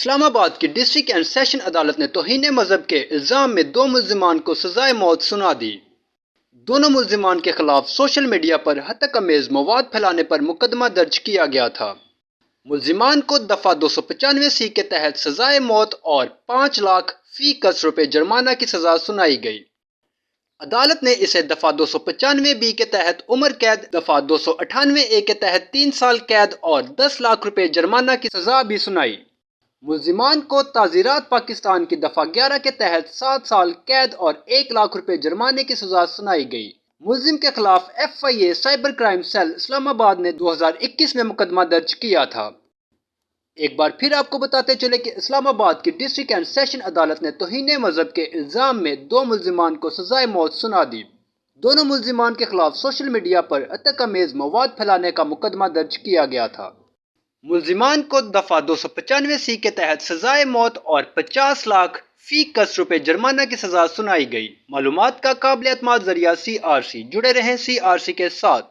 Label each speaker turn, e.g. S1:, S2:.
S1: اسلام آباد کی district and session عدالت نے توہین مذہب کے الزام میں 2 ملزمان کو سزائے موت سنا دی۔ دونوں ملزمان کے خلاف سوشل میڈیا پر ہتک امیز مواد پھیلانے پر مقدمہ درج کیا گیا تھا۔ ملزمان کو دفعہ 295 کے تحت سزائے موت اور 5 لاکھ فی کس روپے جرمانہ کی سزا سنائی گئی۔ عدالت نے اسے دفعہ 295 کے تحت عمر قید، دفعہ 298 کے تحت 3 سال قید اور 10 لاکھ روپے جرمانہ کی سزا بھی سنائی۔ ملزمان کو تعزیرات پاکستان کی دفعہ 11 کے تحت 7 سال قید اور 1 لاکھ روپے جرمانے کی سزا سنائی گئی۔ ملزم کے خلاف FIA سائبر کرائم سیل اسلام آباد نے 2021 میں مقدمہ درج کیا تھا۔ ایک بار پھر آپ کو بتاتے چلے کہ اسلام آباد کی ڈسٹرکٹ اینڈ سیشن عدالت نے توہین مذہب کے الزام میں 2 ملزمان کو سزائے موت سنا دی۔ دونوں ملزمان کے خلاف سوشل میڈیا پر ہتک امیز مواد پھیلانے کا مقدمہ درج کیا گیا تھا۔ ملزمان کو دفعہ 295 کے تحت سزائے موت اور 50 لاکھ فی کس روپے جرمانہ کی سزا سنائی گئی۔ معلومات کا قابل اعتماد ذریعہ CRC، جڑے رہیں CRC کے ساتھ۔